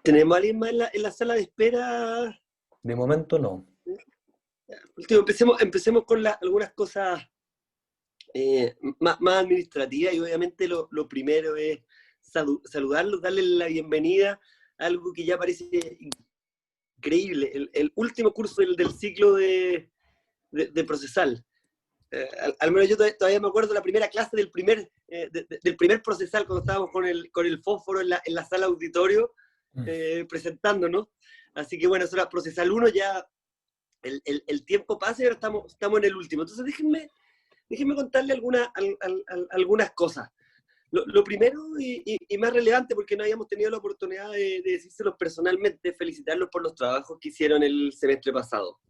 ¿Tenemos a alguien más en la sala de espera? De momento no. Último, empecemos con algunas cosas más administrativas, y obviamente lo primero es saludarlos, darles la bienvenida a algo que ya parece increíble, el último curso del ciclo de procesal. Al menos yo todavía me acuerdo de la primera clase del primer procesal, cuando estábamos con el fósforo en la sala auditorio presentándonos. Así que bueno, eso era procesal 1, ya el tiempo pasa y ahora estamos en el último. Entonces déjenme contarle algunas cosas. Lo primero y más relevante, porque no habíamos tenido la oportunidad de decírselos personalmente, felicitarlos por los trabajos que hicieron el semestre pasado.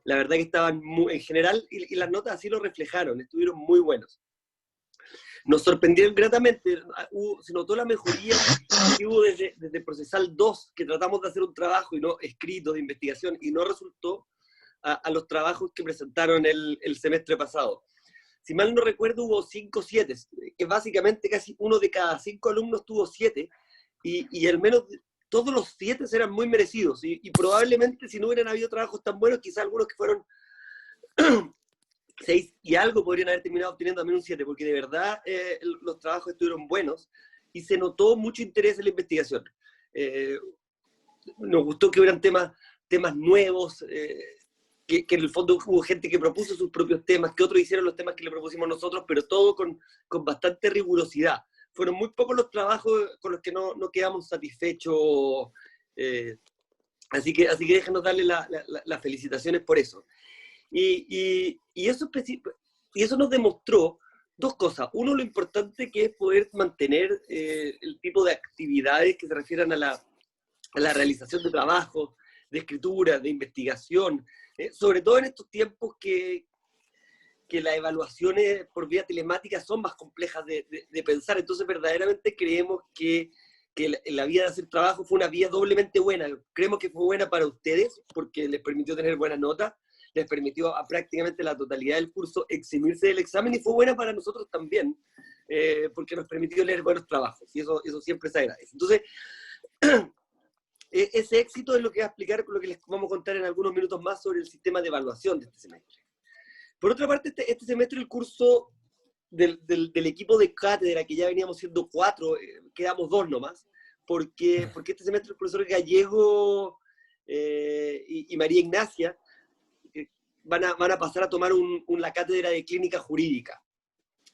La verdad que estaban en general, y las notas así lo reflejaron, estuvieron muy buenos. Nos sorprendieron gratamente, se notó la mejoría que hubo desde Procesal 2, que tratamos de hacer un trabajo y no escrito de investigación, y no resultó a los trabajos que presentaron el semestre pasado. Si mal no recuerdo, hubo 5 7, que básicamente casi uno de cada 5 alumnos tuvo 7, y al menos todos los 7 eran muy merecidos, y probablemente si no hubieran habido trabajos tan buenos, quizás algunos que fueron 6 y algo podrían haber terminado obteniendo también un 7, porque de verdad los trabajos estuvieron buenos, y se notó mucho interés en la investigación. Nos gustó que hubieran temas nuevos, que en el fondo hubo gente que propuso sus propios temas, que otros hicieron los temas que le propusimos nosotros, pero todo con bastante rigurosidad. Fueron muy pocos los trabajos con los que no quedamos satisfechos, así que déjenos darle las felicitaciones por eso. Y eso nos demostró dos cosas. Uno, lo importante que es poder mantener el tipo de actividades que se refieran a la realización de trabajos, de escritura, de investigación, sobre todo en estos tiempos que las evaluaciones por vía telemática son más complejas de pensar. Entonces verdaderamente creemos que la vía de hacer trabajo fue una vía doblemente buena. Creemos que fue buena para ustedes porque les permitió tener buenas notas, les permitió a prácticamente la totalidad del curso eximirse del examen, y fue buena para nosotros también, porque nos permitió leer buenos trabajos, y eso siempre se agradece. Entonces, ese éxito es lo que va a explicar, lo que les vamos a contar en algunos minutos más sobre el sistema de evaluación de este semestre. Por otra parte, este semestre el curso del equipo de cátedra, que ya veníamos siendo 4, quedamos 2 nomás, porque este semestre el profesor Gallego y María Ignacia van a pasar a tomar la cátedra de clínica jurídica,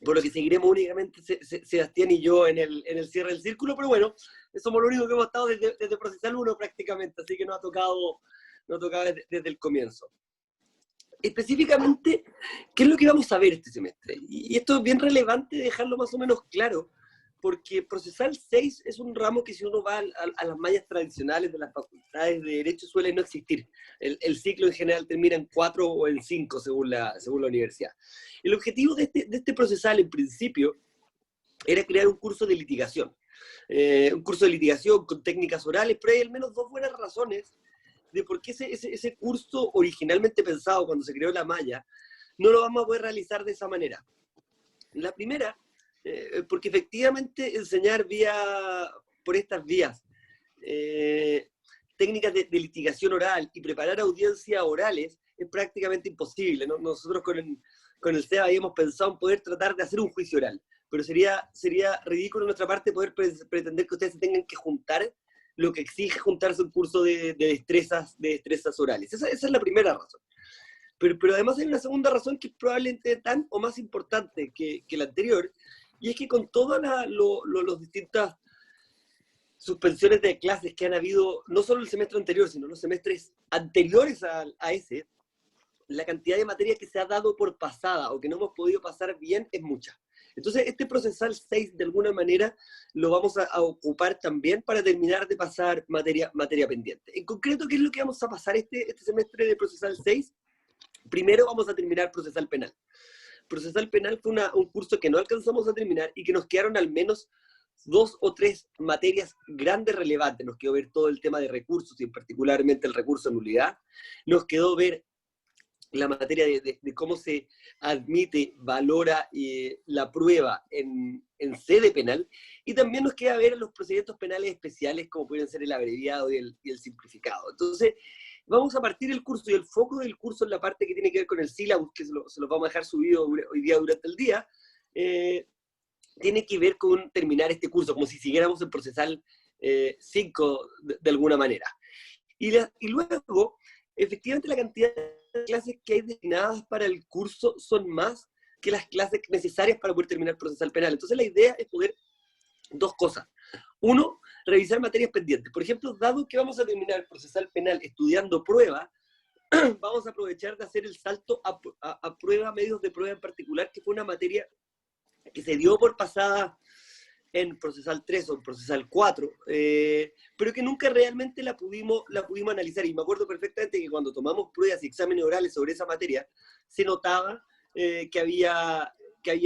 por lo que seguiremos únicamente Sebastián y yo en el cierre del círculo, pero bueno, somos lo único que hemos estado desde Procesal 1 prácticamente, así que nos ha tocado desde el comienzo. Específicamente, ¿qué es lo que vamos a ver este semestre? Y esto es bien relevante dejarlo más o menos claro, porque Procesal 6 es un ramo que, si uno va a las mallas tradicionales de las facultades de Derecho, suele no existir. El ciclo en general termina en 4 o en 5, según la universidad. El objetivo de este Procesal, en principio, era crear un curso de litigación. Un curso de litigación con técnicas orales, pero hay al menos 2 buenas razones de por qué ese curso, originalmente pensado cuando se creó la malla, no lo vamos a poder realizar de esa manera. La primera, porque efectivamente enseñar por estas vías técnicas de litigación oral y preparar audiencias orales es prácticamente imposible, ¿no? Nosotros con el SEBA habíamos pensado en poder tratar de hacer un juicio oral, pero sería ridículo de nuestra parte poder pretender que ustedes se tengan que juntar lo que exige juntarse un curso de destrezas orales. Esa es la primera razón. Pero además hay una segunda razón que es probablemente tan o más importante que la anterior, y es que con todas las distintas suspensiones de clases que han habido, no solo el semestre anterior, sino los semestres anteriores a ese, la cantidad de materias que se ha dado por pasada o que no hemos podido pasar bien es mucha. Entonces, este Procesal 6, de alguna manera, lo vamos a ocupar también para terminar de pasar materia pendiente. En concreto, ¿qué es lo que vamos a pasar este semestre de Procesal 6? Primero vamos a terminar Procesal Penal. Procesal Penal fue un curso que no alcanzamos a terminar y que nos quedaron al menos 2 o 3 materias grandes relevantes. Nos quedó ver todo el tema de recursos, y particularmente el recurso de nulidad. Nos quedó ver la materia de cómo se admite, valora la prueba en sede penal, y también nos queda ver los procedimientos penales especiales, como pueden ser el abreviado y el simplificado. Entonces, vamos a partir el curso, y el foco del curso en la parte que tiene que ver con el sílabus, que se lo vamos a dejar subido hoy día durante el día, tiene que ver con terminar este curso, como si siguiéramos en procesal 5 de alguna manera. Y luego, efectivamente, la cantidad de clases que hay destinadas para el curso son más que las clases necesarias para poder terminar procesal penal. Entonces la idea es poder dos cosas. Uno, revisar materias pendientes. Por ejemplo, dado que vamos a terminar procesal penal estudiando prueba, vamos a aprovechar de hacer el salto a prueba, medios de prueba en particular, que fue una materia que se dio por pasada en procesal 3 o en procesal 4, pero que nunca realmente la pudimos analizar. Y me acuerdo perfectamente que cuando tomamos pruebas y exámenes orales sobre esa materia, se notaba que había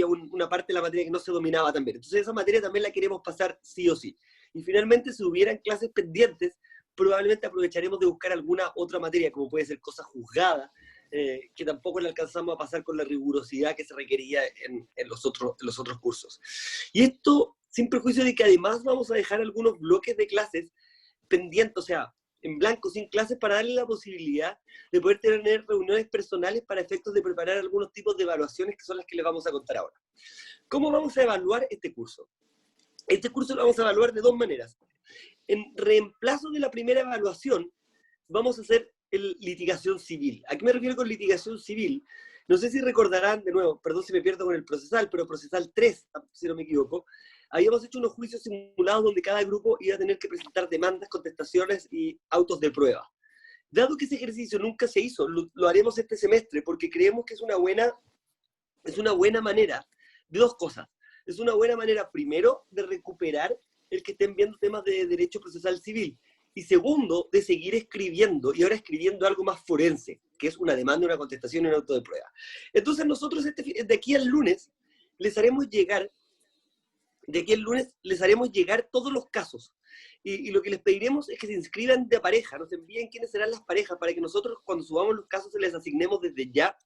una parte de la materia que no se dominaba tan bien. Entonces esa materia también la queremos pasar sí o sí. Y finalmente, si hubieran clases pendientes, probablemente aprovecharemos de buscar alguna otra materia, como puede ser cosa juzgada, que tampoco le alcanzamos a pasar con la rigurosidad que se requería en los otros cursos. Y esto sin perjuicio de que además vamos a dejar algunos bloques de clases pendientes, o sea, en blanco, sin clases, para darle la posibilidad de poder tener reuniones personales para efectos de preparar algunos tipos de evaluaciones, que son las que les vamos a contar ahora. ¿Cómo vamos a evaluar este curso? Este curso lo vamos a evaluar de dos maneras. En reemplazo de la primera evaluación, vamos a hacer litigación civil. ¿A qué me refiero con litigación civil? No sé si recordarán, de nuevo, perdón si me pierdo con el procesal, pero procesal 3, si no me equivoco, habíamos hecho unos juicios simulados donde cada grupo iba a tener que presentar demandas, contestaciones y autos de prueba. Dado que ese ejercicio nunca se hizo, lo haremos este semestre porque creemos que es una buena manera de dos cosas. Es una buena manera, primero, de recuperar el que estén viendo temas de derecho procesal civil, y segundo, de seguir escribiendo, y ahora escribiendo algo más forense, que es una demanda, una contestación y un auto de prueba. Entonces nosotros de aquí al lunes les haremos llegar todos los casos. Y lo que les pediremos es que se inscriban de pareja, nos envíen quiénes serán las parejas, para que nosotros cuando subamos los casos se les asignemos desde ya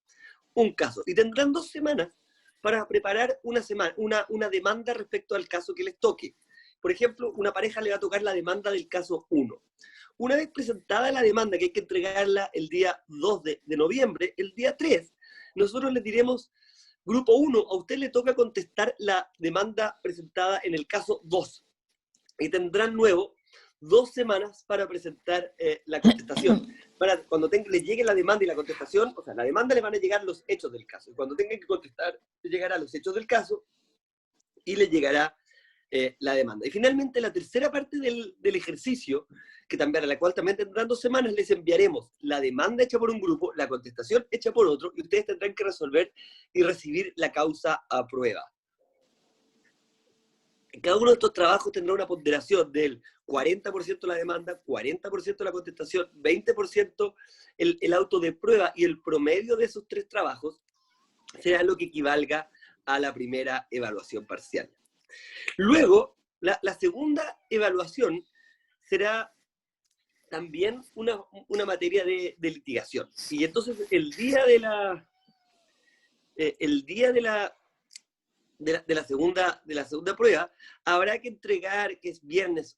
un caso. Y tendrán 2 semanas para preparar una demanda respecto al caso que les toque. Por ejemplo, una pareja le va a tocar la demanda del caso 1. Una vez presentada la demanda, que hay que entregarla el día 2 de noviembre, el día 3, nosotros les diremos: grupo 1, a usted le toca contestar la demanda presentada en el caso 2. Y tendrán nuevo 2 semanas para presentar la contestación. Para cuando les llegue la demanda y la contestación, o sea, la demanda le van a llegar los hechos del caso. Y cuando tengan que contestar, les llegará los hechos del caso y les llegará la demanda. Y finalmente, la tercera parte del ejercicio, a la cual también tendrán 2 semanas, les enviaremos la demanda hecha por un grupo, la contestación hecha por otro, y ustedes tendrán que resolver y recibir la causa a prueba. Cada uno de estos trabajos tendrá una ponderación del 40% la demanda, 40% la contestación, 20% el auto de prueba, y el promedio de esos 3 trabajos será lo que equivalga a la primera evaluación parcial. Luego, la segunda evaluación será también una materia de litigación. Y entonces el día de la segunda prueba habrá que entregar, que es viernes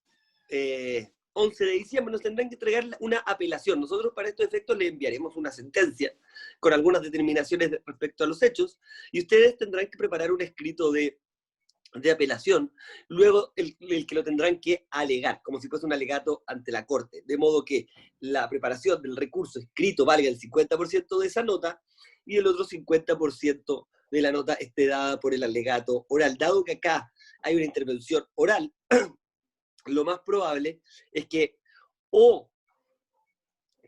11 de diciembre, nos tendrán que entregar una apelación. Nosotros para estos efectos le enviaremos una sentencia con algunas determinaciones respecto a los hechos, y ustedes tendrán que preparar un escrito de apelación, luego el que lo tendrán que alegar, como si fuese un alegato ante la Corte, de modo que la preparación del recurso escrito valga el 50% de esa nota, y el otro 50% de la nota esté dada por el alegato oral. Dado que acá hay una intervención oral, lo más probable es que o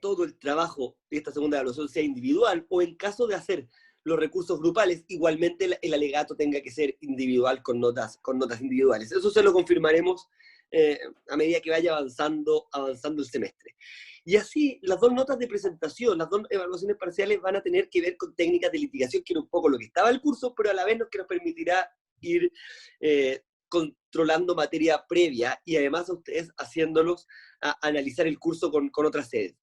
todo el trabajo de esta segunda evaluación sea individual, o en caso de hacer los recursos grupales, igualmente el alegato tenga que ser individual con notas individuales. Eso se lo confirmaremos a medida que vaya avanzando el semestre. Y así, las 2 notas de presentación, las 2 evaluaciones parciales van a tener que ver con técnicas de litigación, que era un poco lo que estaba el curso, pero a la vez que nos permitirá ir controlando materia previa, y además a ustedes haciéndolos analizar el curso con otras sedes.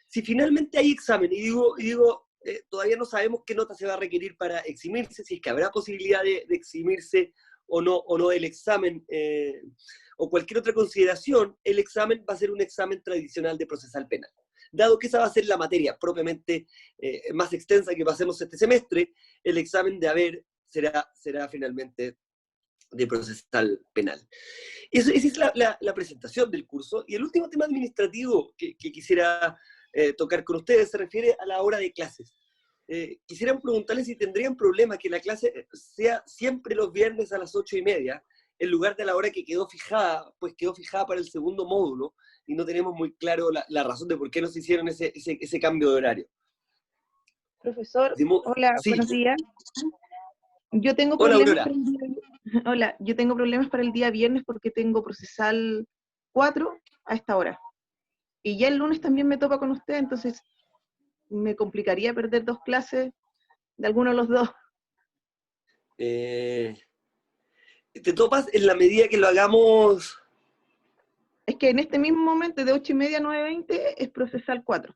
Si finalmente hay examen, y digo todavía no sabemos qué nota se va a requerir para eximirse, si es que habrá posibilidad de eximirse o no del examen, o cualquier otra consideración. El examen va a ser un examen tradicional de procesal penal. Dado que esa va a ser la materia propiamente más extensa que pasemos este semestre, el examen de haber será finalmente de procesal penal. Esa es la presentación del curso. Y el último tema administrativo que quisiera tocar con ustedes se refiere a la hora de clases. Quisiera preguntarles si tendrían problema que la clase sea siempre los viernes a las 8:30, en lugar de la hora que quedó fijada, pues quedó fijada para el segundo módulo, y no tenemos muy claro la razón de por qué nos hicieron ese cambio de horario. Profesor, hola, Sí. buenos días. Yo tengo Hola, problemas Aurora. para el día, hola, yo tengo problemas para el día viernes porque tengo procesal 4 a esta hora. Y ya el lunes también me topa con usted, entonces me complicaría perder 2 clases de alguno de los dos. Te topas en la medida que lo hagamos. Es que en este mismo momento, de 8:30 a 9:20, es procesal 4.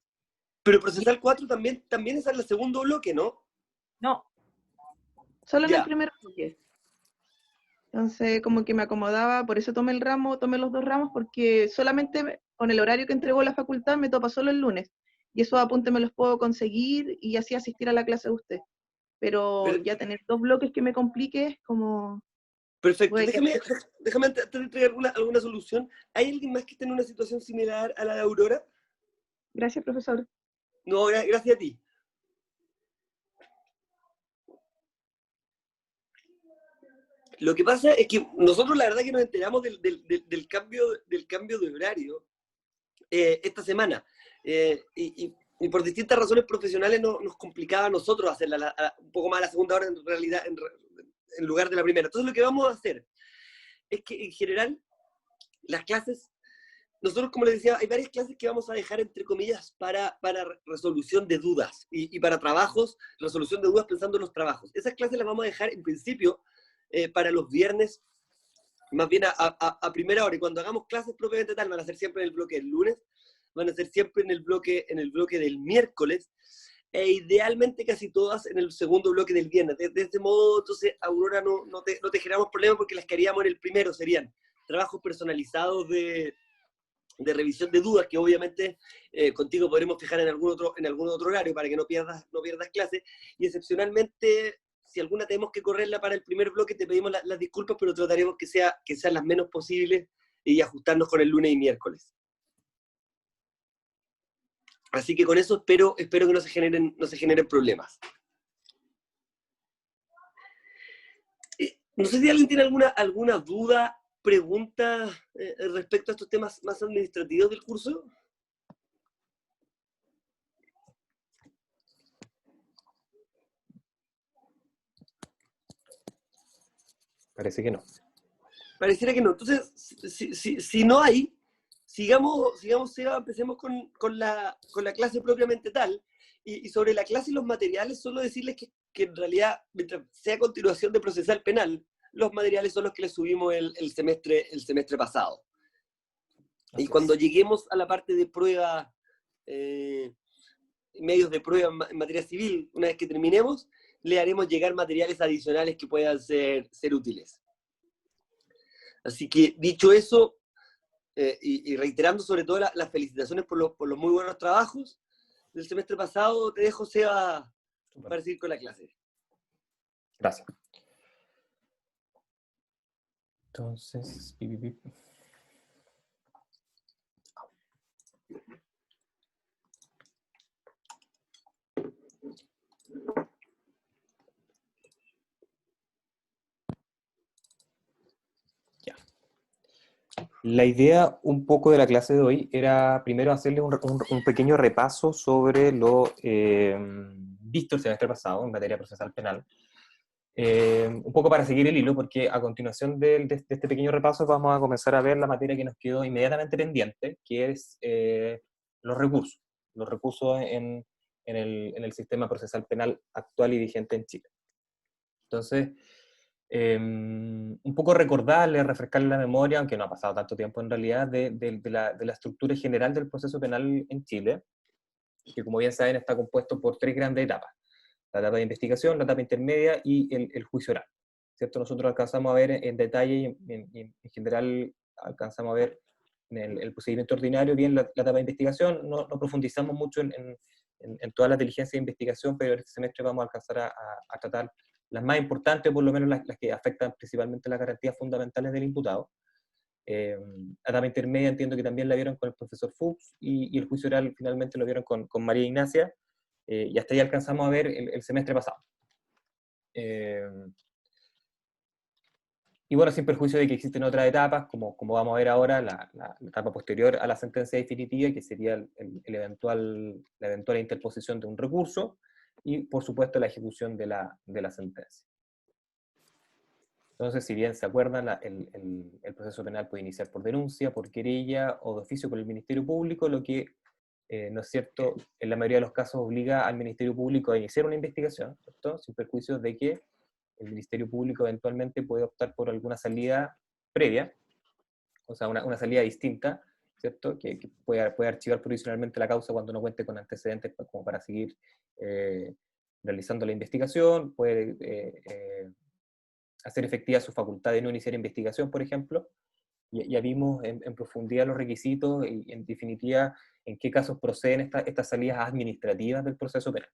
Pero procesal 4 también es en el segundo bloque, ¿no? No, solo en el Ya. primer bloque. Entonces, como que me acomodaba, por eso tomé los 2 ramos, porque solamente con el horario que entregó la facultad me topa solo el lunes. Y esos apuntes me los puedo conseguir y así asistir a la clase de usted. Pero ya tener 2 bloques que me complique es como... Perfecto. Déjame antes de entregar alguna solución. ¿Hay alguien más que esté en una situación similar a la de Aurora? Gracias, profesor. No, gracias a ti. Lo que pasa es que nosotros la verdad que nos enteramos del cambio de horario esta semana. Y por distintas razones profesionales nos complicaba a nosotros hacerla un poco más a la segunda hora, en realidad, en lugar de la primera. Entonces lo que vamos a hacer es que en general las clases, nosotros, como les decía, hay varias clases que vamos a dejar entre comillas para resolución de dudas y para trabajos, resolución de dudas pensando en los trabajos. Esas clases las vamos a dejar en principio para los viernes, más bien a primera hora, y cuando hagamos clases propiamente tal, van a ser siempre en el bloque del lunes, van a ser siempre en el bloque del miércoles, e idealmente casi todas en el segundo bloque del viernes. De este modo, entonces, Aurora, no te generamos problemas, porque las que haríamos en el primero serían trabajos personalizados de revisión de dudas, que obviamente contigo podremos fijar en algún otro horario para que no pierdas clases, y excepcionalmente, si alguna tenemos que correrla para el primer bloque, te pedimos las disculpas, pero trataremos que sean las menos posibles y ajustarnos con el lunes y miércoles. Así que con eso espero que no se generen problemas. No sé si alguien tiene alguna duda, pregunta respecto a estos temas más administrativos del curso. Parece que no. Pareciera que no. Entonces, si no hay, sigamos, Seba, empecemos con la clase propiamente tal. Y sobre la clase y los materiales, solo decirles que en realidad, mientras sea continuación de procesal penal, los materiales son los que les subimos el semestre pasado. Así y cuando es. lleguemos a la parte de prueba, medios de prueba en materia civil, una vez que terminemos, le haremos llegar materiales adicionales que puedan ser útiles. Así que, dicho eso, y reiterando sobre todo las felicitaciones por los muy buenos trabajos del semestre pasado, te dejo, Seba, para seguir con la clase. Gracias. Entonces, ya. La idea un poco de la clase de hoy era primero hacerles un pequeño repaso sobre lo visto el semestre pasado en materia procesal penal. Un poco para seguir el hilo, porque a continuación de este pequeño repaso vamos a comenzar a ver la materia que nos quedó inmediatamente pendiente, que es los recursos en el sistema procesal penal actual y vigente en Chile. Entonces, un poco recordarle, refrescarle la memoria, aunque no ha pasado tanto tiempo en realidad, de la estructura general del proceso penal en Chile. que como bien saben está compuesto por 3 grandes etapas: la etapa de investigación, la etapa intermedia y el juicio oral, ¿cierto? Nosotros alcanzamos a ver en detalle y en general alcanzamos a ver en el procedimiento ordinario bien la etapa de investigación, no profundizamos mucho en todas las diligencias de investigación, pero este semestre vamos a alcanzar a tratar las más importantes, o por lo menos las que afectan principalmente las garantías fundamentales del imputado. La etapa intermedia entiendo que también la vieron con el profesor Fuchs, y el juicio oral finalmente lo vieron con María Ignacia, y hasta ahí alcanzamos a ver el semestre pasado. Y bueno, sin perjuicio de que existen otras etapas, como vamos a ver ahora, la etapa posterior a la sentencia definitiva, que sería la eventual interposición de un recurso, y por supuesto la ejecución de la sentencia. Entonces, si bien se acuerdan, el proceso penal puede iniciar por denuncia, por querella o de oficio por el Ministerio Público, lo que, no es cierto, en la mayoría de los casos obliga al Ministerio Público a iniciar una investigación, ¿cierto? Sin perjuicio de que el Ministerio Público eventualmente puede optar por alguna salida previa, o sea, una salida distinta, ¿cierto? Que puede archivar provisionalmente la causa cuando no cuente con antecedentes como para seguir realizando la investigación, puede hacer efectiva su facultad de no iniciar investigación, por ejemplo. Ya vimos en profundidad los requisitos y, en definitiva, en qué casos proceden estas salidas administrativas del proceso penal.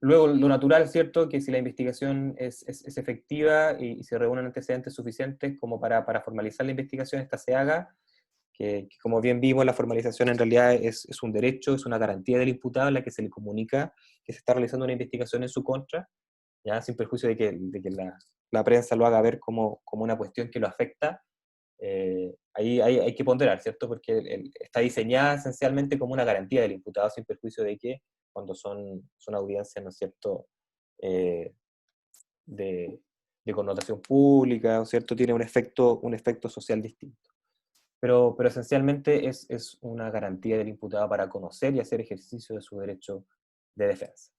Luego, lo natural, ¿cierto?, que si la investigación es efectiva y se reúnen antecedentes suficientes como para formalizar la investigación, esta se haga, que como bien vimos, la formalización en realidad es un derecho, es una garantía del imputado en la que se le comunica que se está realizando una investigación en su contra, ya sin perjuicio de que la prensa lo haga ver como una cuestión que lo afecta. Ahí hay que ponderar, ¿cierto? Porque está diseñada esencialmente como una garantía del imputado, sin perjuicio de que cuando son audiencias, ¿no es cierto?, de connotación pública, ¿no es cierto?, tiene un efecto social distinto. Pero esencialmente es una garantía del imputado para conocer y hacer ejercicio de su derecho de defensa.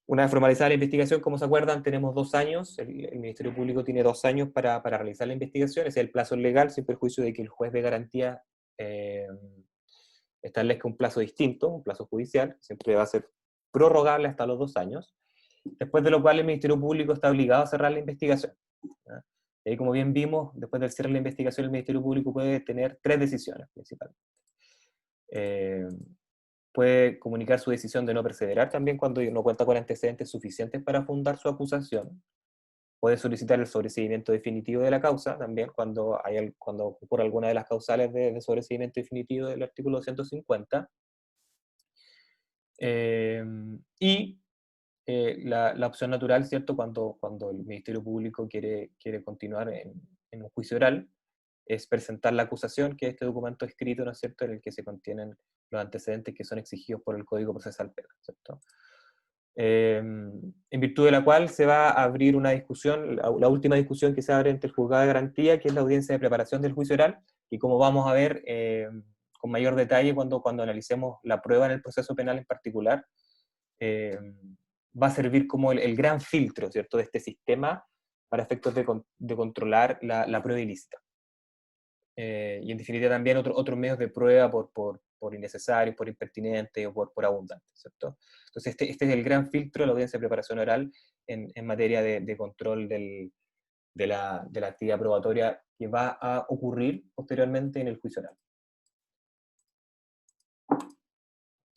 Una vez formalizada la investigación, como se acuerdan, tenemos 2 años, el Ministerio Público tiene 2 años para realizar la investigación, ese es el plazo legal, sin perjuicio de que el juez de garantía establezca un plazo distinto, un plazo judicial, siempre va a ser prorrogable hasta los 2 años, después de lo cual el Ministerio Público está obligado a cerrar la investigación, ¿ya? Y como bien vimos, después del cierre de la investigación, el Ministerio Público puede tener 3 decisiones principalmente. Puede comunicar su decisión de no perseverar también cuando no cuenta con antecedentes suficientes para fundar su acusación. Puede solicitar el sobreseimiento definitivo de la causa también cuando ocurra alguna de las causales de sobreseimiento definitivo del artículo 250. La opción natural, ¿cierto?, cuando el Ministerio Público quiere continuar en un juicio oral, es presentar la acusación, que es este documento escrito, ¿no es cierto?, en el que se contienen los antecedentes que son exigidos por el Código Procesal Penal, ¿cierto? En virtud de la cual se va a abrir una discusión, la última discusión que se abre entre el juzgado de garantía, que es la audiencia de preparación del juicio oral, y como vamos a ver con mayor detalle cuando analicemos la prueba en el proceso penal en particular, va a servir como el gran filtro, ¿cierto?, de este sistema para efectos de controlar la prueba ilícita. Y en definitiva también otros medios de prueba por innecesarios, por impertinentes o por abundantes, ¿cierto? Entonces este es el gran filtro de la audiencia de preparación oral en materia de control de la actividad probatoria que va a ocurrir posteriormente en el juicio oral.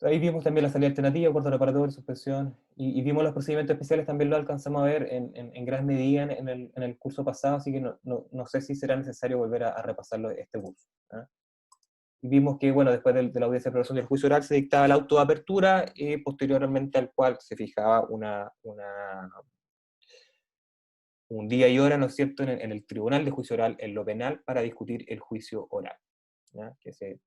Ahí vimos también la salida alternativa, acuerdo reparatorio, suspensión, y vimos los procedimientos especiales, también lo alcanzamos a ver en gran medida en el curso pasado, así que no sé si será necesario volver a repasarlo este curso, ¿eh? Y vimos que, bueno, después de la audiencia de preparación del juicio oral se dictaba la auto de apertura, y posteriormente al cual se fijaba un día y hora, ¿no es cierto?, en el tribunal de juicio oral, en lo penal, para discutir el juicio oral, ¿ya? Que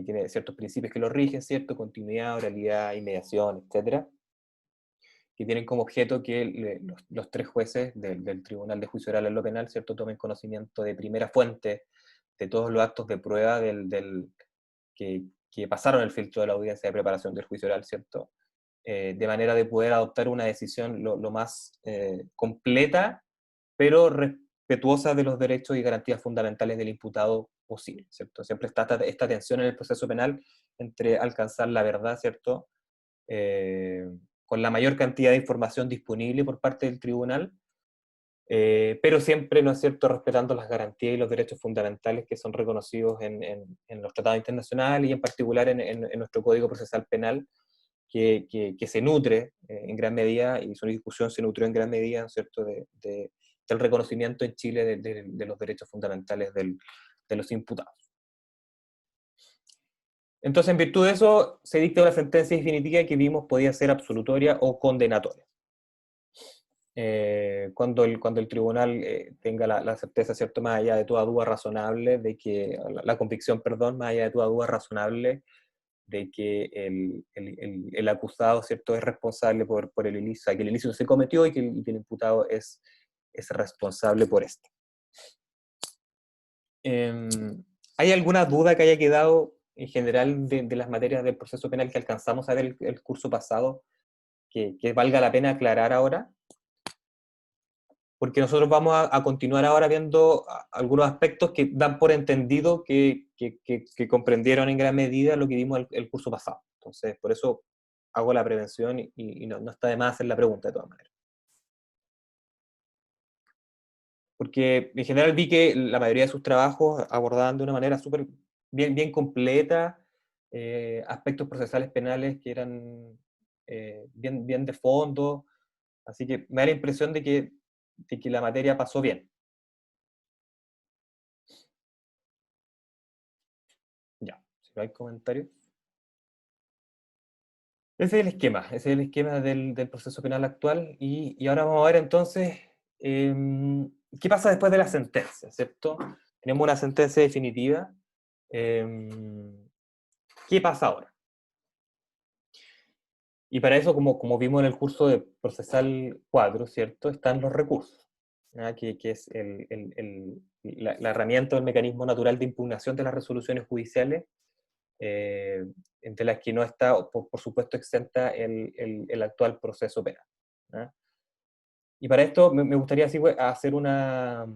tiene ciertos principios que lo rigen, ¿cierto? Continuidad, oralidad, inmediación, etcétera, que tienen como objeto que los 3 jueces del Tribunal de Juicio Oral en lo Penal, ¿cierto?, tomen conocimiento de primera fuente de todos los actos de prueba que pasaron el filtro de la audiencia de preparación del juicio oral, ¿cierto?, de manera de poder adoptar una decisión lo más completa, pero respetuosa de los derechos y garantías fundamentales del imputado posible, ¿cierto? Siempre está esta tensión en el proceso penal entre alcanzar la verdad, ¿cierto? Con la mayor cantidad de información disponible por parte del tribunal, pero siempre, ¿no es cierto?, respetando las garantías y los derechos fundamentales que son reconocidos en los tratados internacionales y en particular en nuestro Código Procesal Penal, que se nutre en gran medida, y su discusión se nutrió en gran medida, ¿no es cierto?, del reconocimiento en Chile de los derechos fundamentales de los imputados. Entonces, en virtud de eso, se dicta una sentencia definitiva que vimos podía ser absolutoria o condenatoria. Cuando el tribunal tenga la certeza, ¿cierto?, más allá de toda duda razonable, de que, la convicción, perdón, más allá de toda duda razonable, de que el acusado, ¿cierto?, es responsable por el ilícito, que el ilícito se cometió y que el imputado es responsable por esto. ¿Hay alguna duda que haya quedado en general de las materias del proceso penal que alcanzamos a ver el curso pasado que valga la pena aclarar ahora? Porque nosotros vamos a continuar ahora viendo algunos aspectos que dan por entendido que comprendieron en gran medida lo que vimos el curso pasado. Entonces, por eso hago la prevención y no está de más hacer la pregunta de todas maneras. Porque en general vi que la mayoría de sus trabajos abordaban de una manera súper bien completa aspectos procesales penales que eran bien de fondo, así que me da la impresión de que la materia pasó bien. Ya, si no hay comentarios. Ese es el esquema del proceso penal actual, y ahora vamos a ver entonces qué pasa después de la sentencia, ¿cierto? Tenemos una sentencia definitiva. ¿Qué pasa ahora? Y para eso, como vimos en el curso de Procesal 4, ¿cierto?, están los recursos, ¿ya? Que es la herramienta o el mecanismo natural de impugnación de las resoluciones judiciales, entre las que no está, por supuesto, exenta el actual proceso penal, ¿ya? Y para esto me gustaría así hacer una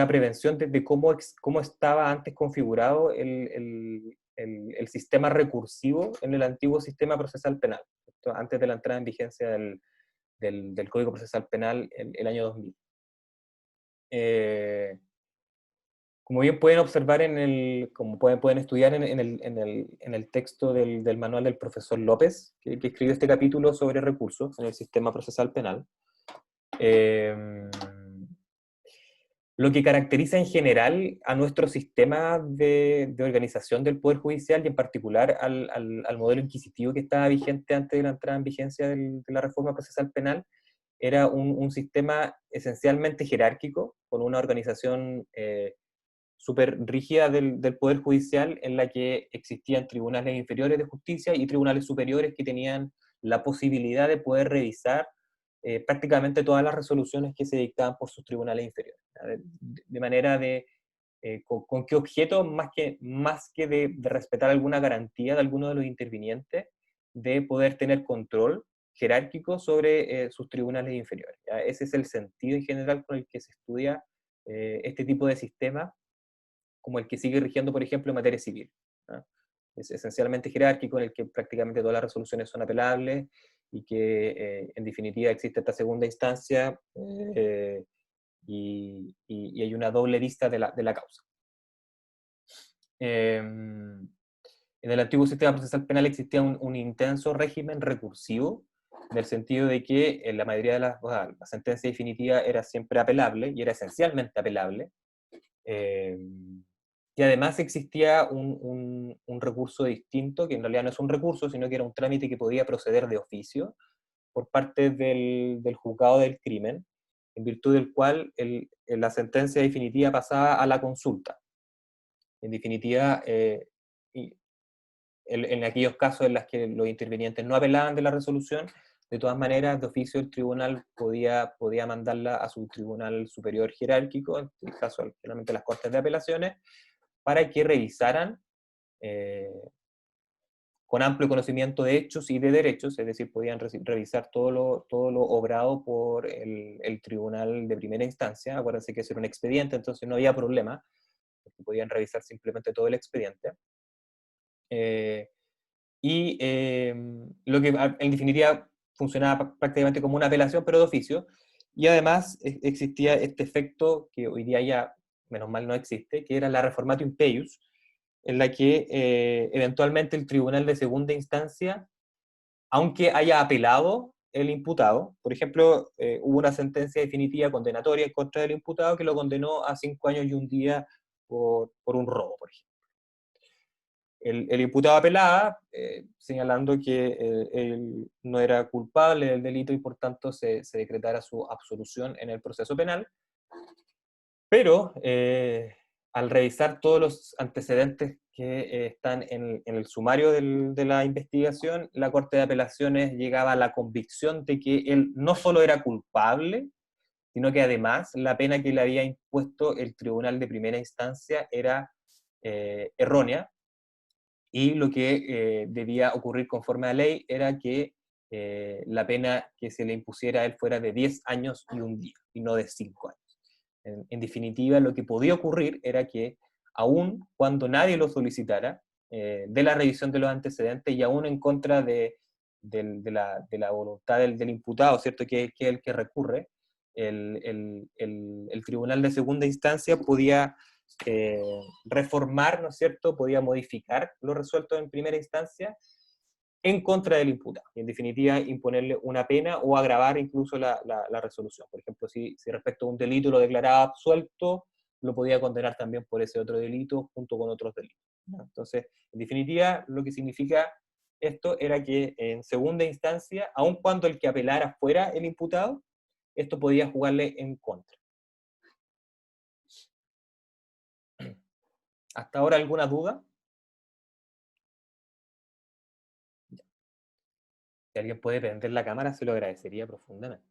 prevención de cómo estaba antes configurado el sistema recursivo en el antiguo sistema procesal penal, ¿cierto?, antes de la entrada en vigencia del Código Procesal Penal el año 2000. Como bien pueden observar, como pueden estudiar en el texto del manual del profesor López, que escribió este capítulo sobre recursos en el sistema procesal penal, lo que caracteriza en general a nuestro sistema de organización del Poder Judicial, y en particular al modelo inquisitivo que estaba vigente antes de la entrada en vigencia de la reforma procesal penal, era un sistema esencialmente jerárquico, con una organización súper rígida del Poder Judicial, en la que existían tribunales inferiores de justicia y tribunales superiores que tenían la posibilidad de poder revisar prácticamente todas las resoluciones que se dictaban por sus tribunales inferiores. De manera ¿con qué objeto? Más que de respetar alguna garantía de alguno de los intervinientes, de poder tener control jerárquico sobre sus tribunales inferiores, ¿ya? Ese es el sentido en general con el que se estudia este tipo de sistema, como el que sigue rigiendo, por ejemplo, en materia civil, ¿ya? Es esencialmente jerárquico, en el que prácticamente todas las resoluciones son apelables, y que en definitiva existe esta segunda instancia, y hay una doble vista de la causa. En el antiguo sistema procesal penal existía un intenso régimen recursivo, en el sentido de que en la mayoría de la sentencia definitiva era siempre apelable, y era esencialmente apelable, y además existía un recurso distinto, que en realidad no es un recurso, sino que era un trámite que podía proceder de oficio por parte del juzgado del crimen, en virtud del cual la sentencia definitiva pasaba a la consulta. En definitiva, en aquellos casos en los que los intervinientes no apelaban de la resolución, de todas maneras, de oficio el tribunal podía mandarla a su tribunal superior jerárquico, en este caso generalmente las Cortes de Apelaciones, para que revisaran con amplio conocimiento de hechos y de derechos, es decir, podían revisar todo lo obrado por el tribunal de primera instancia. Acuérdense que eso era un expediente, entonces no había problema, porque podían revisar simplemente todo el expediente. Lo que en definitiva funcionaba prácticamente como una apelación, pero de oficio, y además existía este efecto que hoy día ya, menos mal, no existe, que era la reformatio impeius, en la que eventualmente el tribunal de segunda instancia, aunque haya apelado el imputado, por ejemplo, hubo una sentencia definitiva condenatoria en contra del imputado que lo condenó a 5 años y un día por un robo, por ejemplo. El imputado apelaba, señalando que él no era culpable del delito y por tanto se decretara su absolución en el proceso penal, pero al revisar todos los antecedentes que están en el sumario de la investigación, la Corte de Apelaciones llegaba a la convicción de que él no solo era culpable, sino que además la pena que le había impuesto el tribunal de primera instancia era errónea, y lo que debía ocurrir conforme a la ley era que la pena que se le impusiera a él fuera de 10 años y un día, y no de 5 años. En definitiva, lo que podía ocurrir era que, aun cuando nadie lo solicitara, de la revisión de los antecedentes y aún en contra de la voluntad del imputado, ¿cierto? Que es el que recurre, el tribunal de segunda instancia podía reformar, ¿no es cierto?, podía modificar lo resuelto en primera instancia en contra del imputado, y en definitiva imponerle una pena o agravar incluso la resolución. Por ejemplo, si respecto a un delito lo declaraba absuelto, lo podía condenar también por ese otro delito junto con otros delitos, ¿no? Entonces, en definitiva, lo que significa esto era que en segunda instancia, aun cuando el que apelara fuera el imputado, esto podía jugarle en contra. ¿Hasta ahora alguna duda? Si alguien puede prender la cámara, se lo agradecería profundamente.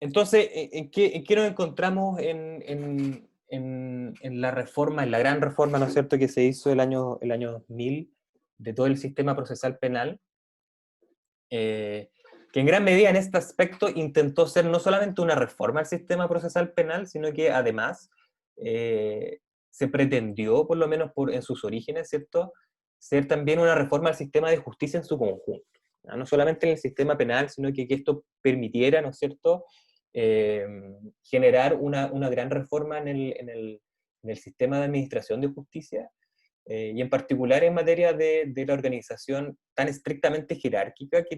Entonces, ¿en qué nos encontramos en la reforma, en la gran reforma, ¿no es cierto?, que se hizo el año 2000 de todo el sistema procesal penal, que en gran medida en este aspecto intentó ser no solamente una reforma al sistema procesal penal, sino que además se pretendió, por lo menos en sus orígenes, ¿cierto?, ser también una reforma al sistema de justicia en su conjunto, ¿no? No solamente en el sistema penal, sino que esto permitiera, ¿no es cierto?, generar una gran reforma en el sistema de administración de justicia, y en particular en materia de la organización tan estrictamente jerárquica que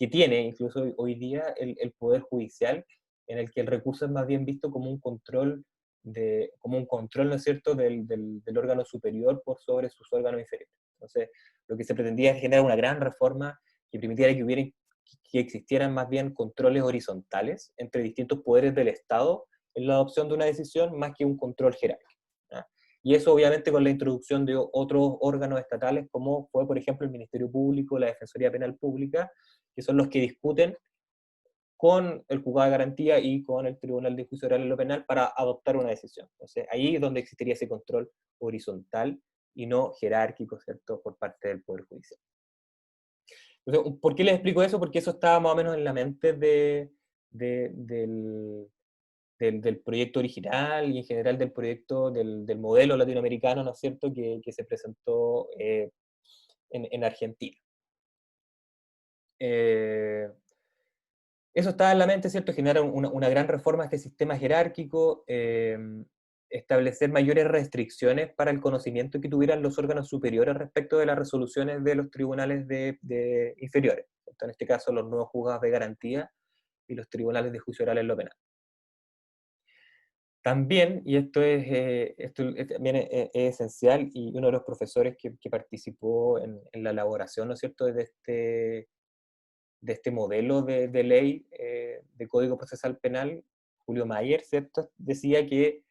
tiene incluso hoy día el Poder Judicial, en el que el recurso es más bien visto como un control, ¿no es cierto?, del órgano superior por sobre sus órganos inferiores. Entonces, lo que se pretendía es generar una gran reforma que permitiera que existieran más bien controles horizontales entre distintos poderes del Estado en la adopción de una decisión, más que un control jerárquico, ¿no? Y eso obviamente con la introducción de otros órganos estatales, como fue, por ejemplo, el Ministerio Público, la Defensoría Penal Pública, que son los que discuten con el juzgado de garantía y con el Tribunal de Juicio Oral en lo Penal para adoptar una decisión. Entonces, ahí es donde existiría ese control horizontal y no jerárquico, ¿cierto?, por parte del Poder Judicial. Entonces, ¿por qué les explico eso? Porque eso estaba más o menos en la mente del proyecto original y en general del proyecto del modelo latinoamericano, ¿no es cierto?, que se presentó en Argentina. Eso estaba en la mente, ¿cierto?, generar una gran reforma a este sistema jerárquico, establecer mayores restricciones para el conocimiento que tuvieran los órganos superiores respecto de las resoluciones de los tribunales de inferiores, en este caso los nuevos juzgados de garantía y los tribunales de juicio oral en lo penal. También, y esto también es esencial, y uno de los profesores que participó en la elaboración, ¿no es cierto?, de este modelo de ley de Código Procesal Penal, Julio Mayer, ¿cierto?, decía que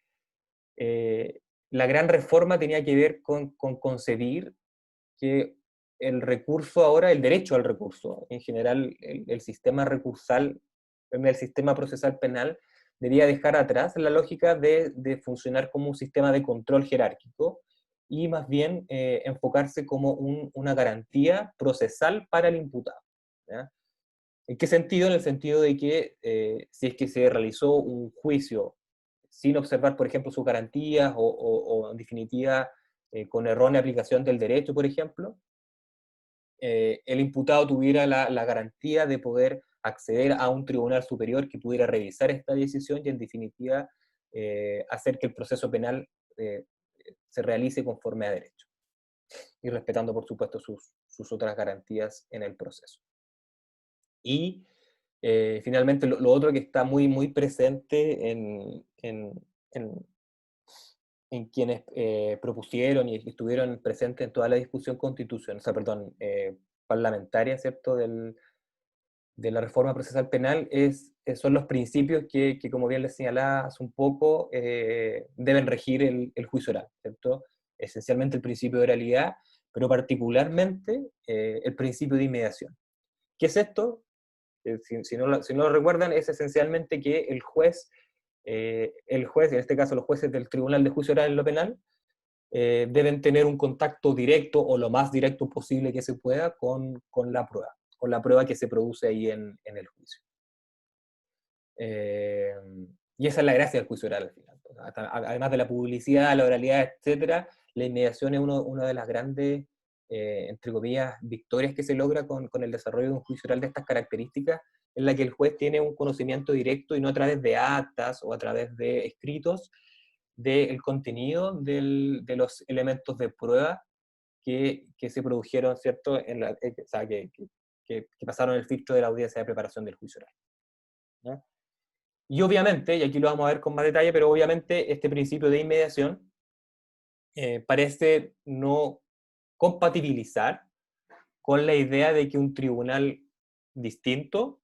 la gran reforma tenía que ver con concebir que el recurso ahora, el derecho al recurso, en general el sistema recursal en el sistema procesal penal, debía dejar atrás la lógica de funcionar como un sistema de control jerárquico y más bien enfocarse como una garantía procesal para el imputado. ¿Ya? ¿En qué sentido? En el sentido de que si es que se realizó un juicio sin observar, por ejemplo, sus garantías o en definitiva con errónea aplicación del derecho, por ejemplo, el imputado tuviera la garantía de poder acceder a un tribunal superior que pudiera revisar esta decisión y en definitiva hacer que el proceso penal se realice conforme a derecho y respetando por supuesto sus otras garantías en el proceso. Y finalmente lo otro que está muy, muy presente en quienes propusieron y estuvieron presentes en toda la discusión constitucional, o sea, perdón, parlamentaria, ¿cierto?, de la reforma procesal penal, son los principios que, como bien les señalaba hace un poco, deben regir el juicio oral, ¿cierto? Esencialmente el principio de oralidad, pero particularmente el principio de inmediación. ¿Qué es esto? Si no lo recuerdan, es esencialmente que el juez, en este caso los jueces del Tribunal de Juicio Oral en lo Penal, deben tener un contacto directo o lo más directo posible que se pueda con la prueba que se produce ahí en el juicio. Y esa es la gracia del juicio oral al final. Además de la publicidad, la oralidad, etc., la inmediación es una de las grandes, entre comillas, victorias que se logra con el desarrollo de un juicio oral de estas características, en la que el juez tiene un conocimiento directo y no a través de actas o a través de escritos, del contenido de los elementos de prueba que se produjeron, ¿cierto?, o sea, que pasaron el filtro de la audiencia de preparación del juicio oral. ¿Ya? Y obviamente, y aquí lo vamos a ver con más detalle, pero obviamente este principio de inmediación parece no compatibilizar con la idea de que un tribunal distinto,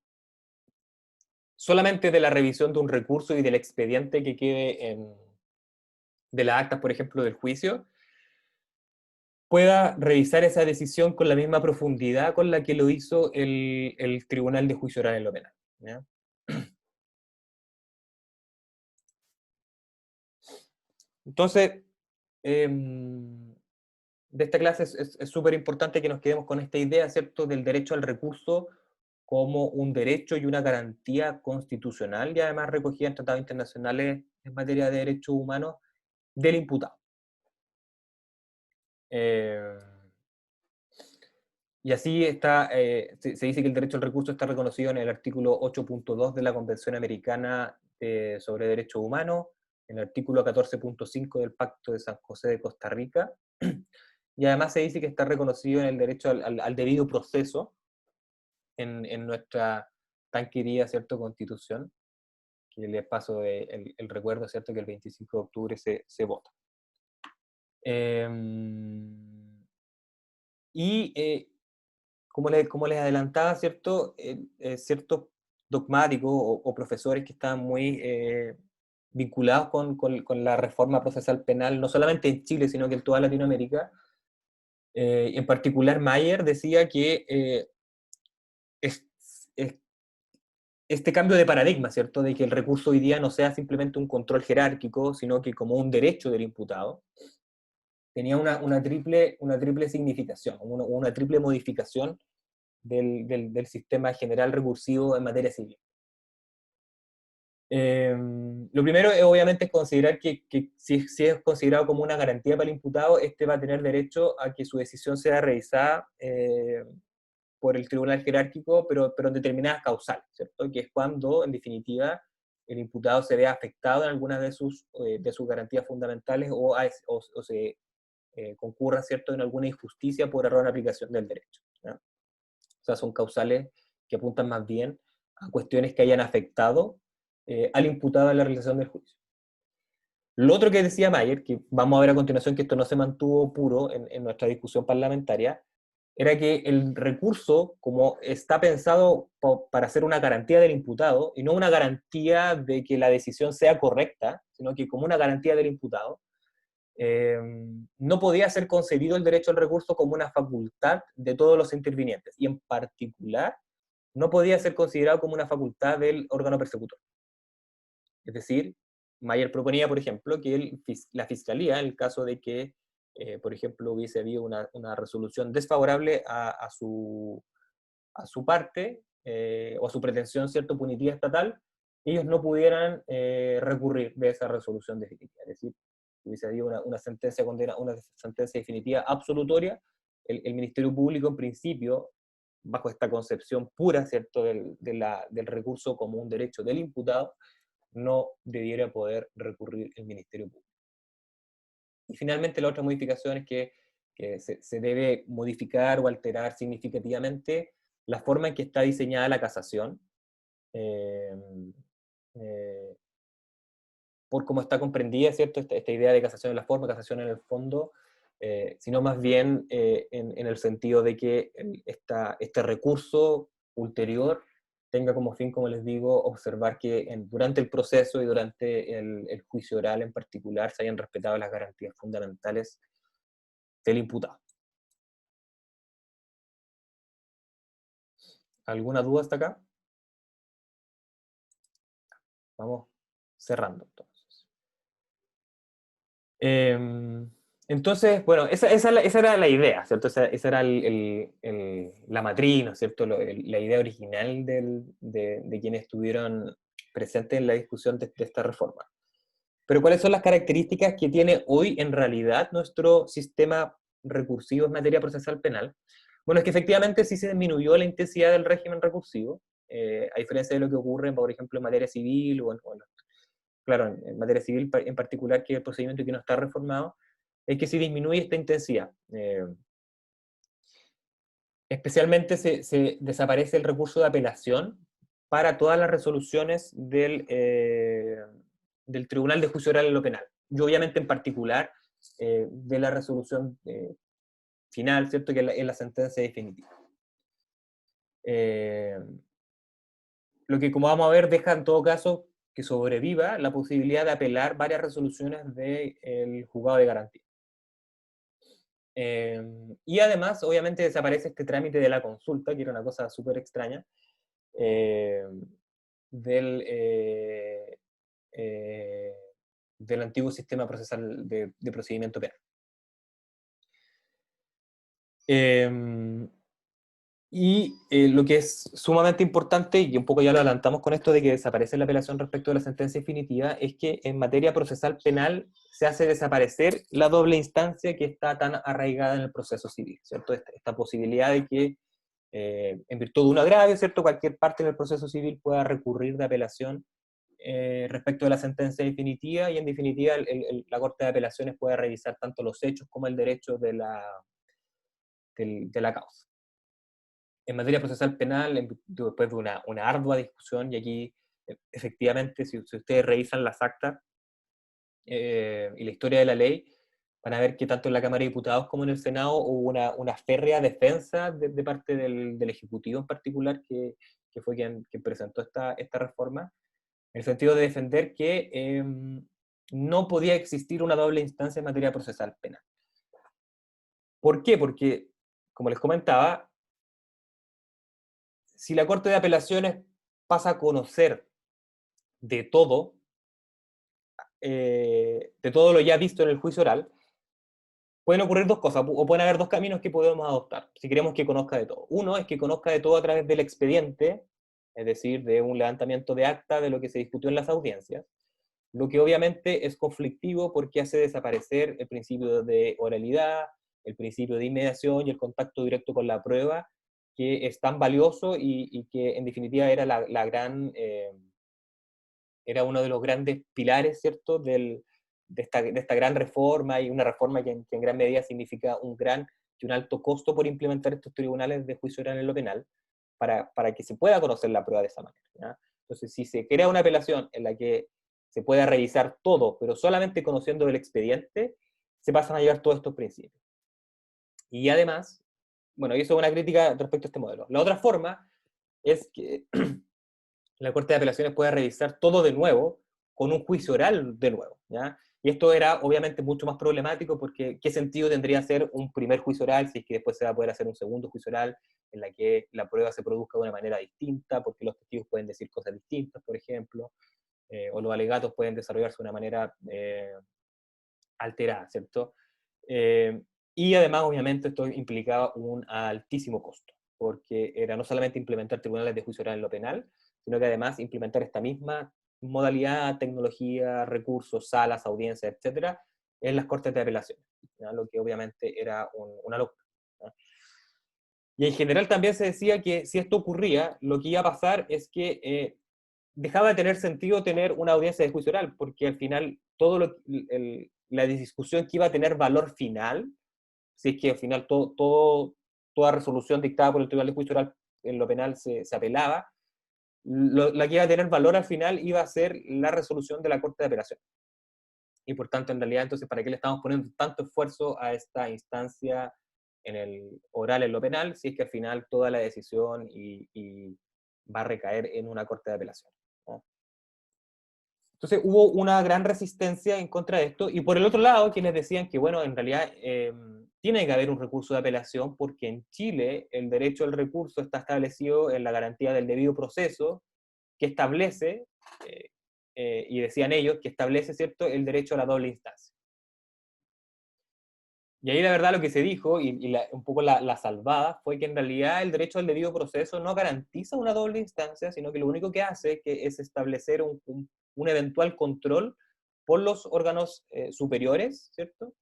solamente de la revisión de un recurso y del expediente que quede de las actas, por ejemplo, del juicio, pueda revisar esa decisión con la misma profundidad con la que lo hizo el Tribunal de Juicio Oral en lo Penal. ¿Ya? Entonces, de esta clase es súper importante que nos quedemos con esta idea, ¿cierto?, del derecho al recurso como un derecho y una garantía constitucional y además recogida en tratados internacionales en materia de derechos humanos del imputado. Y así está, se dice que el derecho al recurso está reconocido en el artículo 8.2 de la Convención Americana sobre Derechos Humanos, en el artículo 14.5 del Pacto de San José de Costa Rica, y además se dice que está reconocido en el derecho al debido proceso en nuestra tan querida, ¿cierto?, Constitución, que les paso el recuerdo, ¿cierto?, que el 25 de octubre se vota. Como les adelantaba, ¿cierto?, ciertos dogmáticos o profesores que estaban muy vinculados con la reforma procesal penal, no solamente en Chile, sino que en toda Latinoamérica. En particular, Mayer decía que este cambio de paradigma, ¿cierto?, de que el recurso hoy día no sea simplemente un control jerárquico, sino que como un derecho del imputado, tenía una triple significación, una triple modificación del sistema general recursivo en materia civil. Lo primero es obviamente considerar que si es considerado como una garantía para el imputado, este va a tener derecho a que su decisión sea revisada por el tribunal jerárquico, pero en determinadas causales, ¿cierto? Que es cuando, en definitiva, el imputado se vea afectado en algunas de sus garantías fundamentales o se concurra, ¿cierto?, en alguna injusticia por error en aplicación del derecho, ¿ya? O sea, son causales que apuntan más bien a cuestiones que hayan afectado al imputado en la realización del juicio. Lo otro que decía Mayer, que vamos a ver a continuación que esto no se mantuvo puro en nuestra discusión parlamentaria, era que el recurso, como está pensado para ser una garantía del imputado, y no una garantía de que la decisión sea correcta, sino que como una garantía del imputado, no podía ser concebido el derecho al recurso como una facultad de todos los intervinientes, y en particular no podía ser considerado como una facultad del órgano persecutor. Es decir, Mayer proponía, por ejemplo, que la Fiscalía, en el caso de que, por ejemplo, hubiese habido una resolución desfavorable a su parte, o a su pretensión, ¿cierto?, punitiva estatal, ellos no pudieran recurrir de esa resolución definitiva. Es decir, si hubiese habido una sentencia una sentencia definitiva absolutoria, el Ministerio Público, en principio, bajo esta concepción pura, ¿cierto?, del recurso como un derecho del imputado, no debiera poder recurrir el Ministerio Público. Y finalmente la otra modificación es que se debe modificar o alterar significativamente la forma en que está diseñada la casación, eh, eh, por cómo está comprendida, ¿cierto?, esta idea de casación en la forma, casación en el fondo, sino más bien en el sentido de que este recurso ulterior tenga como fin, como les digo, observar que durante el proceso y durante el juicio oral en particular se hayan respetado las garantías fundamentales del imputado. ¿Alguna duda hasta acá? Vamos cerrando entonces. Entonces, bueno, esa era la idea, ¿cierto? Esa era la matriz, ¿no es cierto? La idea original de quienes estuvieron presentes en la discusión de esta reforma. Pero ¿cuáles son las características que tiene hoy en realidad nuestro sistema recursivo en materia procesal penal? Bueno, es que efectivamente sí se disminuyó la intensidad del régimen recursivo, a diferencia de lo que ocurre, por ejemplo, en materia civil, claro, en materia civil en particular, que es el procedimiento que no está reformado, es que sí disminuye esta intensidad. Especialmente se desaparece el recurso de apelación para todas las resoluciones del Tribunal de Juicio Oral en lo Penal. Y obviamente en particular de la resolución final, ¿cierto?, que es la sentencia definitiva. Lo que, como vamos a ver, deja en todo caso que sobreviva la posibilidad de apelar varias resoluciones del juzgado de garantía. Y además, obviamente, desaparece este trámite de la consulta, que era una cosa súper extraña, del, del antiguo sistema procesal de procedimiento penal. Y lo que es sumamente importante, y un poco ya lo adelantamos con esto de que desaparece la apelación respecto de la sentencia definitiva, es que en materia procesal penal se hace desaparecer la doble instancia que está tan arraigada en el proceso civil, ¿cierto? Esta posibilidad de que, en virtud de un agravio, ¿cierto?, cualquier parte del proceso civil pueda recurrir de apelación respecto de la sentencia definitiva, y en definitiva la Corte de Apelaciones puede revisar tanto los hechos como el derecho de la causa. En materia procesal penal, después de una ardua discusión, y aquí efectivamente, si ustedes revisan las actas y la historia de la ley, van a ver que tanto en la Cámara de Diputados como en el Senado hubo una férrea defensa de parte del Ejecutivo en particular, que fue quien presentó esta reforma, en el sentido de defender que no podía existir una doble instancia en materia procesal penal. ¿Por qué? Porque, como les comentaba, si la Corte de Apelaciones pasa a conocer de todo lo ya visto en el juicio oral, pueden ocurrir dos cosas, o pueden haber dos caminos que podemos adoptar, si queremos que conozca de todo. Uno es que conozca de todo a través del expediente, es decir, de un levantamiento de acta de lo que se discutió en las audiencias, lo que obviamente es conflictivo porque hace desaparecer el principio de oralidad, el principio de inmediación y el contacto directo con la prueba, que es tan valioso y que en definitiva era era uno de los grandes pilares, ¿cierto?, de esta gran reforma, y una reforma que en gran medida significa un alto costo por implementar estos tribunales de juicio oral en lo penal, para que se pueda conocer la prueba de esa manera, ¿ya? Entonces, si se crea una apelación en la que se pueda revisar todo, pero solamente conociendo el expediente, se pasan a llevar todos estos principios. Y además, bueno, y eso es una crítica respecto a este modelo. La otra forma es que la Corte de Apelaciones puede revisar todo de nuevo, con un juicio oral de nuevo, ¿ya? Y esto era obviamente mucho más problemático, porque ¿qué sentido tendría hacer un primer juicio oral si es que después se va a poder hacer un segundo juicio oral en la que la prueba se produzca de una manera distinta, porque los testigos pueden decir cosas distintas, por ejemplo? o los alegatos pueden desarrollarse de una manera alterada, ¿cierto? Y además, obviamente, esto implicaba un altísimo costo, porque era no solamente implementar tribunales de juicio oral en lo penal, sino que además implementar esta misma modalidad, tecnología, recursos, salas, audiencias, etcétera, en las cortes de apelación, ¿ya? Lo que obviamente era una locura, ¿ya? Y en general también se decía que si esto ocurría, lo que iba a pasar es que dejaba de tener sentido tener una audiencia de juicio oral, porque al final la discusión que iba a tener valor final, si es que al final toda resolución dictada por el Tribunal de Juicio Oral en lo penal se apelaba, la que iba a tener valor al final iba a ser la resolución de la Corte de Apelación. Y por tanto, en realidad, entonces, ¿para qué le estamos poniendo tanto esfuerzo a esta instancia en el oral en lo penal, si es que al final toda la decisión va a recaer en una Corte de Apelación, ¿no? Entonces hubo una gran resistencia en contra de esto, y por el otro lado, quienes decían que, bueno, en realidad tiene que haber un recurso de apelación, porque en Chile el derecho al recurso está establecido en la garantía del debido proceso, que establece, y decían ellos, que establece, ¿cierto?, el derecho a la doble instancia. Y ahí la verdad lo que se dijo, un poco la salvada, fue que en realidad el derecho al debido proceso no garantiza una doble instancia, sino que lo único que hace es establecer un eventual control por los órganos superiores, ¿cierto?,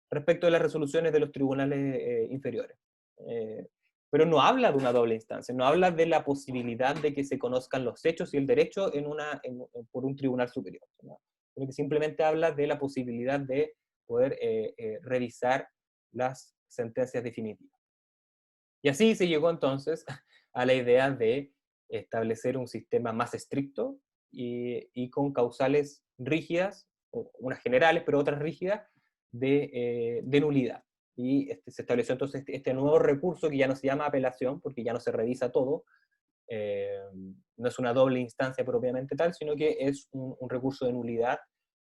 respecto de las resoluciones de los tribunales inferiores. Pero no habla de una doble instancia, no habla de la posibilidad de que se conozcan los hechos y el derecho por un tribunal superior, ¿no? Sino que simplemente habla de la posibilidad de poder revisar las sentencias definitivas. Y así se llegó entonces a la idea de establecer un sistema más estricto y con causales rígidas, unas generales, pero otras rígidas, de nulidad. Y se estableció entonces este nuevo recurso que ya no se llama apelación, porque ya no se revisa todo, no es una doble instancia propiamente tal, sino que es un recurso de nulidad,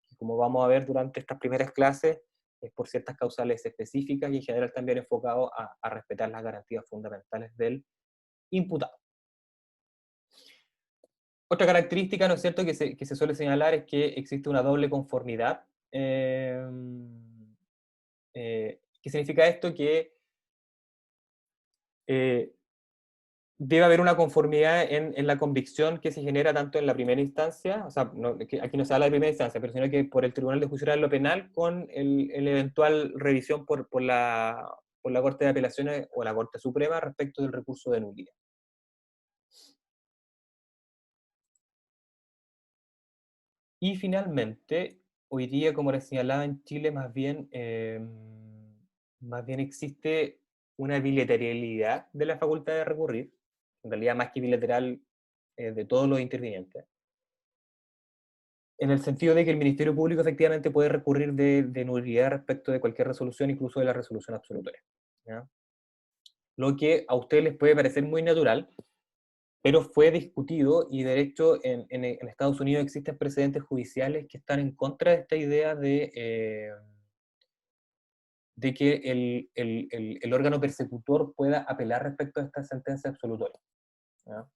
que como vamos a ver durante estas primeras clases, es por ciertas causales específicas y en general también enfocado a respetar las garantías fundamentales del imputado. Otra característica, ¿no es cierto?, que se suele señalar es que existe una doble conformidad. ¿Qué significa esto? Que debe haber una conformidad en la convicción que se genera tanto en la primera instancia, o sea, aquí no se habla de primera instancia, pero sino que por el Tribunal de Juicio Oral en lo penal, con el eventual revisión por la Corte de Apelaciones o la Corte Suprema respecto del recurso de nulidad. Y finalmente, hoy día, como les señalaba, en Chile más bien existe una bilateralidad de la facultad de recurrir, en realidad más que bilateral de todos los intervinientes, en el sentido de que el Ministerio Público efectivamente puede recurrir de nulidad respecto de cualquier resolución, incluso de la resolución absolutoria, ¿ya? Lo que a ustedes les puede parecer muy natural, pero fue discutido y de hecho en Estados Unidos existen precedentes judiciales que están en contra de esta idea de que el órgano persecutor pueda apelar respecto a esta sentencia absolutoria, ¿ya?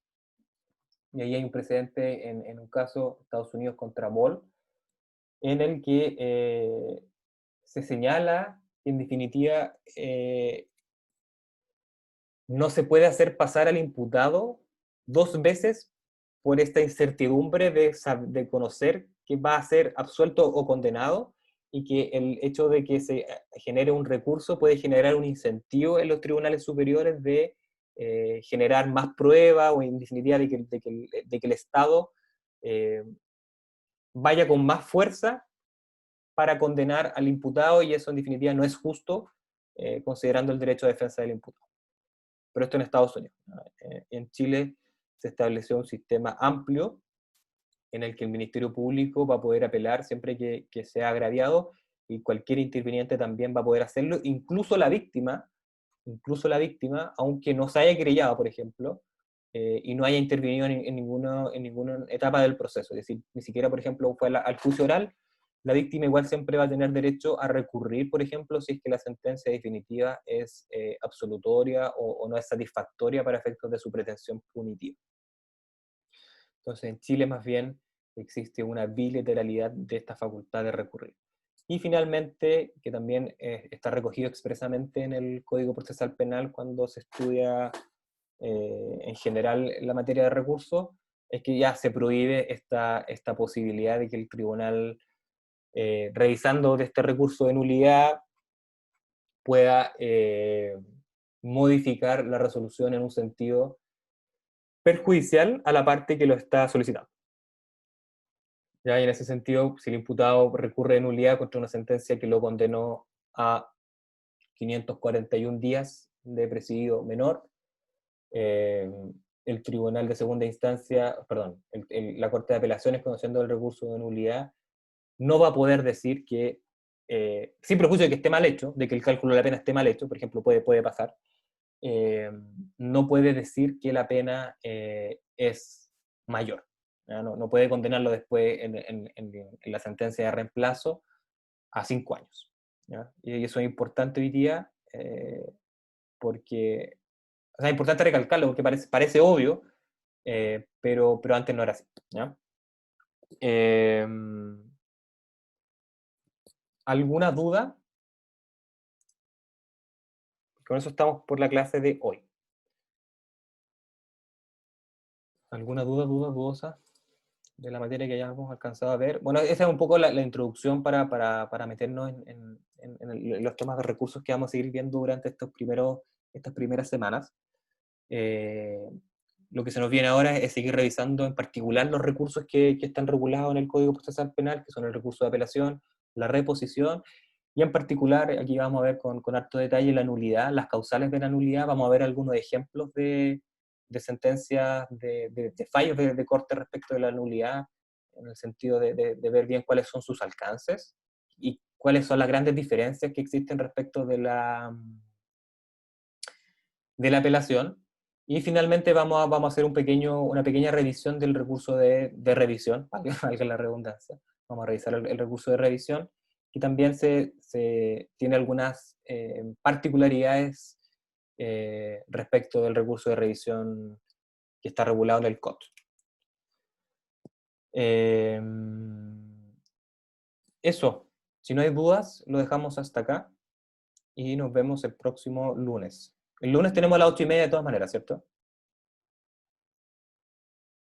Y ahí hay un precedente en un caso, Estados Unidos contra Ball, en el que se señala que en definitiva no se puede hacer pasar al imputado dos veces por esta incertidumbre de conocer que va a ser absuelto o condenado, y que el hecho de que se genere un recurso puede generar un incentivo en los tribunales superiores de generar más pruebas, o en definitiva de que el Estado vaya con más fuerza para condenar al imputado, y eso en definitiva no es justo, considerando el derecho de defensa del imputado. Pero esto en Estados Unidos. En Chile se estableció un sistema amplio en el que el Ministerio Público va a poder apelar siempre que sea agraviado, y cualquier interviniente también va a poder hacerlo, incluso la víctima, aunque no se haya querellado, por ejemplo, y no haya intervenido en ninguna etapa del proceso. Es decir, ni siquiera, por ejemplo, fue al juicio oral, la víctima igual siempre va a tener derecho a recurrir, por ejemplo, si es que la sentencia definitiva es absolutoria o no es satisfactoria para efectos de su pretensión punitiva. Entonces, en Chile más bien existe una bilateralidad de esta facultad de recurrir. Y finalmente, que también está recogido expresamente en el Código Procesal Penal cuando se estudia en general la materia de recursos, es que ya se prohíbe esta posibilidad de que el tribunal, revisando de este recurso de nulidad, pueda modificar la resolución en un sentido perjudicial a la parte que lo está solicitando. ¿Ya? Y en ese sentido, si el imputado recurre de nulidad contra una sentencia que lo condenó a 541 días de presidio menor, el tribunal de segunda instancia, perdón, la Corte de Apelaciones, conociendo el recurso de nulidad, no va a poder decir que, sin prejuicio de que esté mal hecho, de que el cálculo de la pena esté mal hecho, por ejemplo, puede pasar, no puede decir que la pena es mayor. No puede condenarlo después en la sentencia de reemplazo a 5 años. ¿Ya? Y eso es importante hoy día, porque, o sea, es importante recalcarlo porque parece obvio, pero antes no era así. ¿Ya? ¿Alguna duda? Con eso estamos por la clase de hoy. ¿Alguna dudosa de la materia que hayamos alcanzado a ver? Bueno, esa es un poco la introducción para meternos en los temas de recursos que vamos a seguir viendo durante estas primeras semanas. Lo que se nos viene ahora es seguir revisando en particular los recursos que están regulados en el Código Procesal Penal, que son el recurso de apelación, la reposición, y en particular, aquí vamos a ver con harto detalle la nulidad, las causales de la nulidad. Vamos a ver algunos ejemplos de sentencias, de fallos de corte respecto de la nulidad, en el sentido de ver bien cuáles son sus alcances y cuáles son las grandes diferencias que existen respecto de la apelación. Y finalmente vamos a hacer una pequeña revisión del recurso de revisión, para que valga la redundancia. Vamos a revisar el recurso de revisión, y también se tiene algunas particularidades respecto del recurso de revisión que está regulado en el COT. Eso, si no hay dudas, lo dejamos hasta acá y nos vemos el próximo lunes. El lunes tenemos a las 8:30 de todas maneras, ¿cierto?